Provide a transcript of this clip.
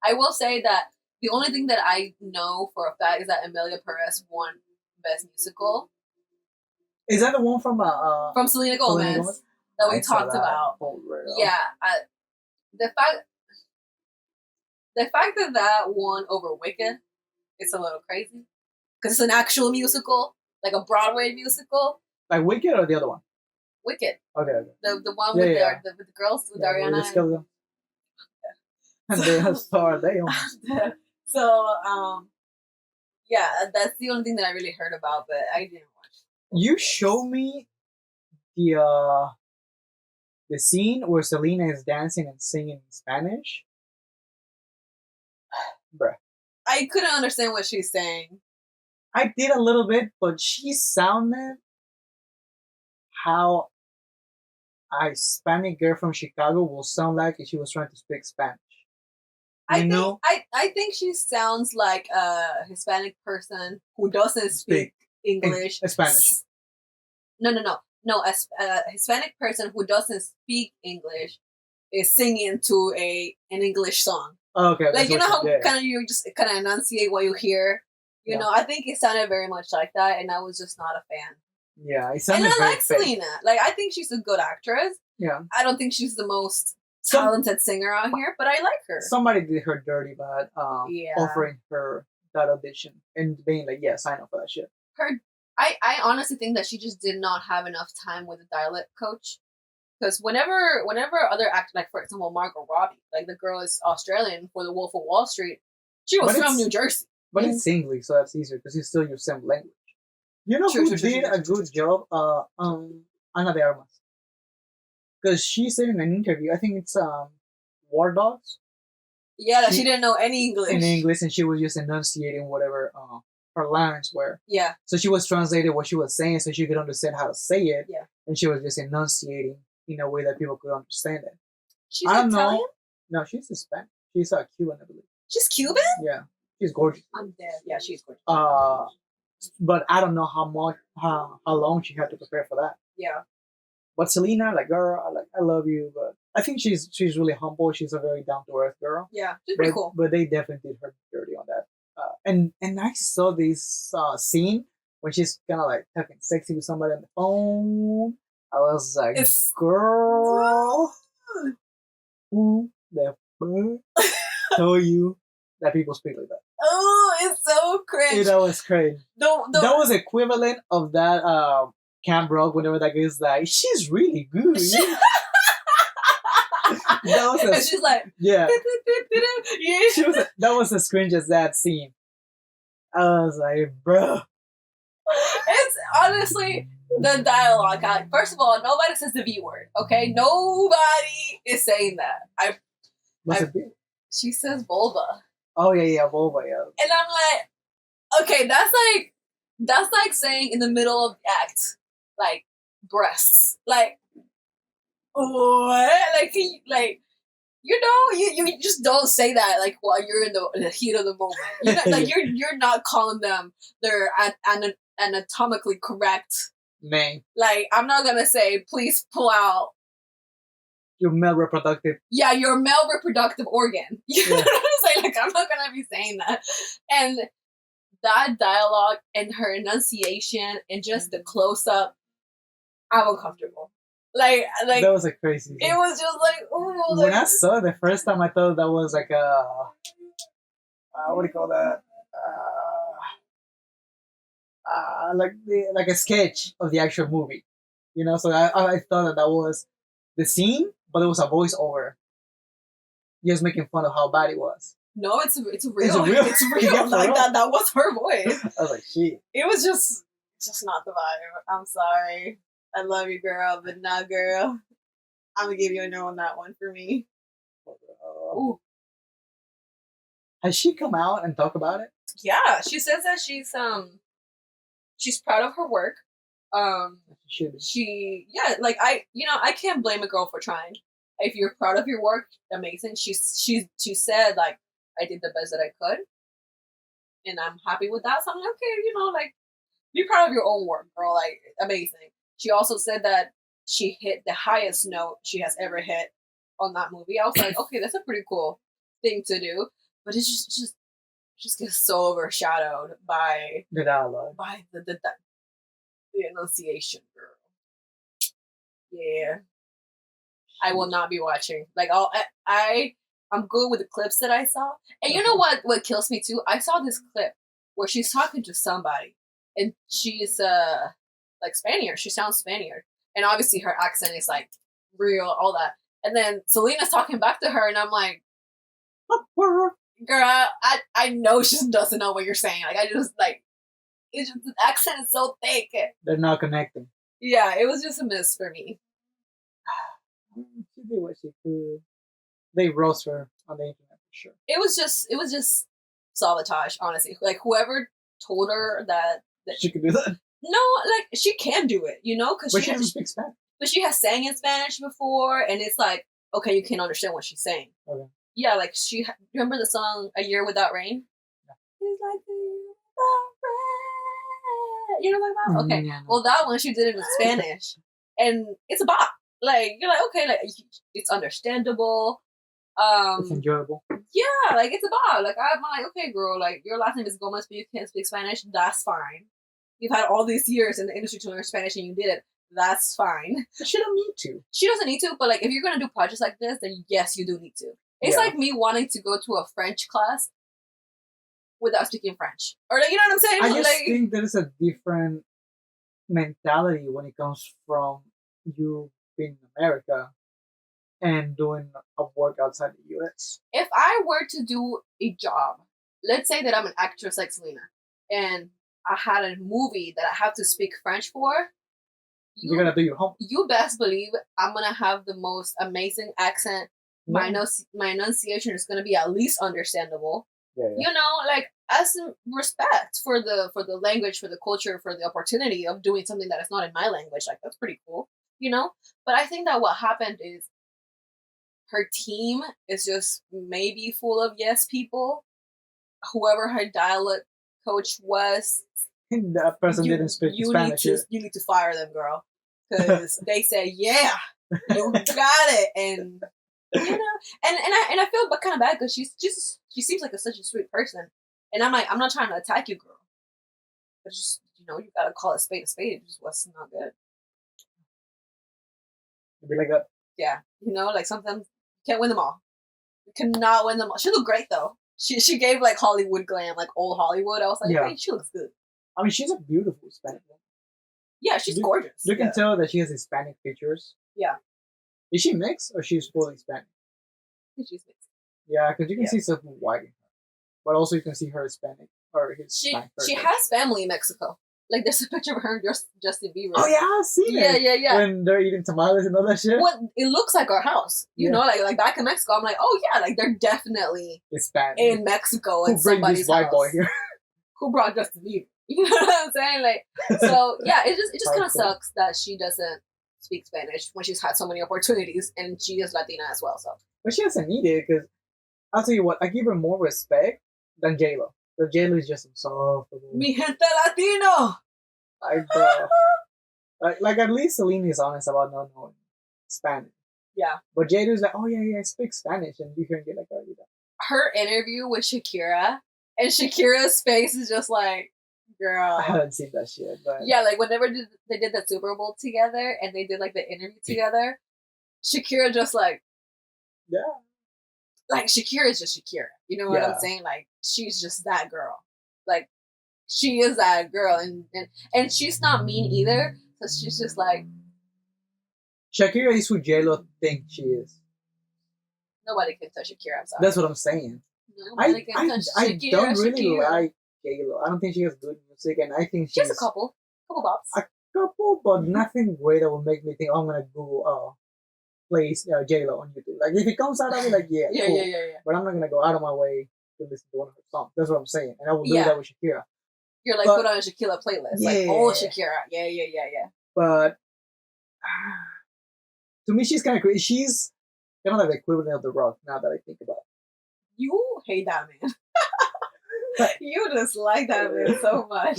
I will say that the only thing that I know for a fact is that Emilia Perez won Best Musical Is that the one from Selena Selena Gomez Gomez? that we I saw talked that about. for real. Yeah, the fact that that won over Wicked, it's a little crazy because it's an actual musical, like a Broadway musical. Like Wicked or the other one? Wicked. Okay. The one with the girls with Ariana. With the and they have star they on. So yeah, that's the only thing that I really heard about, but I didn't watch. You show me the scene where Selena is dancing and singing in Spanish. Bruh. I couldn't understand what she's saying. I did a little bit, but she sounded how a Hispanic girl from Chicago will sound like if she was trying to speak Spanish. I think she sounds like a Hispanic person who doesn't speak English. Spanish. No. A Hispanic person who doesn't speak English is singing to an English song. Oh, okay. Like, you know how kind of you just kind of enunciate what you hear. You know, I think it sounded very much like that, and I was just not a fan. Yeah, it sounded and I very like Selena. Like, I think she's a good actress. Yeah. I don't think she's the most talented singer out here, but I like her. Somebody did her dirty by offering her that audition and being like, "Yeah, sign up for that shit." I honestly think that she just did not have enough time with a dialect coach. Because whenever other actors, like for example Margot Robbie, like the girl is Australian for The Wolf of Wall Street, she was from New Jersey. But it's English, so that's easier because you still use same language. You know who did a good job? Ana de Armas. Because she said in an interview, I think it's War Dogs. Yeah, that she didn't know any English. In English, and she was just enunciating whatever her lines were. Yeah. So she was translating what she was saying so she could understand how to say it. Yeah. And she was just enunciating in a way that people could understand it. She's Italian? No, she's Hispanic. She's Cuban, I believe. She's Cuban? Yeah. She's gorgeous. I'm dead. Yeah, she's gorgeous. But I don't know how long she had to prepare for that. Yeah. But Selena, like, girl, I love you, but I think she's really humble. She's a very down to earth girl. Yeah, she's pretty cool. But they definitely did her dirty on that. And I saw this scene when she's kind of like talking sexy with somebody on the phone. I was like, girl, who the fuck told you that people speak like that? Oh, it's so cringe. That was cringe. That was equivalent of that Camp Rock whenever that guy's like, she's really good. And she's like, yeah. That was as cringe as that scene. I was like, bro. It's honestly the dialogue. Like, first of all, nobody says the V word. Okay, nobody is saying that. She says vulva. Oh yeah, vulva. Yeah. And I'm like, okay, that's like saying in the middle of the act, like breasts, like what? Like you know, you just don't say that like while you're in the heat of the moment. You know, like you're not calling them their anatomically correct name. Like, I'm not gonna say please pull out your male reproductive. Yeah, your male reproductive organ. You know what I'm saying? Like, I'm not gonna be saying that. And that dialogue and her enunciation and just the close up, I'm uncomfortable. Like that was a crazy. It was just like, ooh. When I saw it the first time, I thought that was like a what do you call that? Like a sketch of the actual movie, you know. So I thought that was the scene, but it was a voiceover, just making fun of how bad it was. No, it's real. It's real. Like that was her voice. I was like, shit. It was just not the vibe. I'm sorry. I love you, girl, but nah, girl. I'm gonna give you a no on that one for me. Ooh. Has she come out and talk about it? Yeah, she says that she's proud of her work. I can't blame a girl for trying. If you're proud of your work, amazing. She said, like, I did the best that I could, and I'm happy with that. So I'm like, okay, like, be proud of your own work, girl. Like, amazing. She also said that she hit the highest note she has ever hit on that movie. I was like, okay, that's a pretty cool thing to do. but it just gets so overshadowed by the dialogue. by the enunciation, girl. Yeah, I will not be watching. Like I'm good with the clips that I saw. And you know what kills me too? I saw this clip where she's talking to somebody, and she's like Spaniard. She sounds Spaniard, and obviously her accent is like real, all that. And then Selena's talking back to her, and I'm like, girl, I know she doesn't know what you're saying. Like I just like it's just the accent is so thick. They're not connecting. Yeah, it was just a miss for me. She did what she could. They roast her on the internet for sure. It was just sabotage, honestly. Like whoever told her that she could do that. No, like she can do it, you know, because she doesn't speak Spanish. But she has sang in Spanish before, and it's like, okay, you can't understand what she's saying. Okay. Yeah, like remember the song "A Year Without Rain"? Yeah. It's like a year without rain. You know what I'm talking about? Okay. Yeah, no. Well, that one she did it in Spanish, and it's a bop. Like you're like, okay, like it's understandable. It's enjoyable. Yeah, like it's a bop. Like I'm like, okay, girl, like your last name is Gomez, but you can't speak Spanish. That's fine. You've had all these years in the industry to learn Spanish, and you did it. That's fine. She don't need to. She doesn't need to, but like if you're gonna do projects like this, then yes, you do need to. It's like me wanting to go to a French class without speaking French, or you know what I'm saying? I just think there's a different mentality when it comes from you being in America and doing a work outside the U.S. If I were to do a job, let's say that I'm an actress like Selena, and I had a movie that I have to speak French for, you're gonna do your homework. You best believe I'm gonna have the most amazing accent. My enunciation is gonna be at least understandable. Yeah. You know, like as respect for the language, for the culture, for the opportunity of doing something that is not in my language. Like that's pretty cool, you know. But I think that what happened is her team is just maybe full of yes people. Whoever her dialect coach was, that person didn't speak Spanish. You need to fire them, girl, because they said, "Yeah, you got it," and you know, and I feel kind of bad because she seems like such a sweet person, and I'm like, I'm not trying to attack you, girl, but just you gotta call a spade a spade. It just was not good. It'd be like that. Yeah, like sometimes you can't win them all. You cannot win them all. She looked great though. She gave like Hollywood glam, like old Hollywood. I was like, hey, she looks good. I mean, she's a beautiful Hispanic woman. Yeah, she's gorgeous. You can tell that she has Hispanic features. Yeah. Is she mixed or she's fully Hispanic? I think she's mixed. Yeah, because you can see something white in her, but also you can see her Hispanic or his. She has family in Mexico. Like there's a picture of her and Justin Bieber. Oh yeah, I've seen it. Yeah. When they're eating tamales and all that shit. Well, it looks like our house. You know, like back in Mexico, I'm like, oh yeah, like they're definitely Hispanic in Mexico and somebody's house. Who brought this white boy here? Who brought Justin Bieber? You know what I'm saying? Like, so yeah, it just kind of sucks that she doesn't speak Spanish when she's had so many opportunities, and she is Latina as well. So, but she doesn't need it because I'll tell you what, I give her more respect than J-Lo. So J-Lo is just soft. Mi gente Latino. Like at least Selena is honest about not knowing Spanish. Yeah. But J-Lo's like, oh yeah, I speak Spanish, and you can get like, oh, you know. Her interview with Shakira, and Shakira's face is just like, girl. I haven't seen that shit, but yeah, like whenever they did the Super Bowl together, and they did like the interview together, Shakira just like, yeah, like Shakira is just Shakira. You know what I'm saying? Like she's just that girl. Like she is that girl, and she's not mean either. So she's just like Shakira is who J-Lo thinks she is. Nobody can touch Shakira. I'm sorry. That's what I'm saying. Nobody can touch Shakira. I don't really like J-Lo. I don't think she has good music, and I think she has a couple bops. A couple, but nothing great that will make me think, oh, I'm gonna go play J-Lo on YouTube. Like if it comes out, I'll be like, yeah, cool. Yeah. But I'm not gonna go out of my way to listen to one of her songs. That's what I'm saying, and I will do that with Shakira. You're like, put on a Shakira playlist, like old Shakira. Yeah. But to me, she's kind of crazy. She's kind of like the equivalent of The Rock. Now that I think about it, you hate that man. You just like that man so much.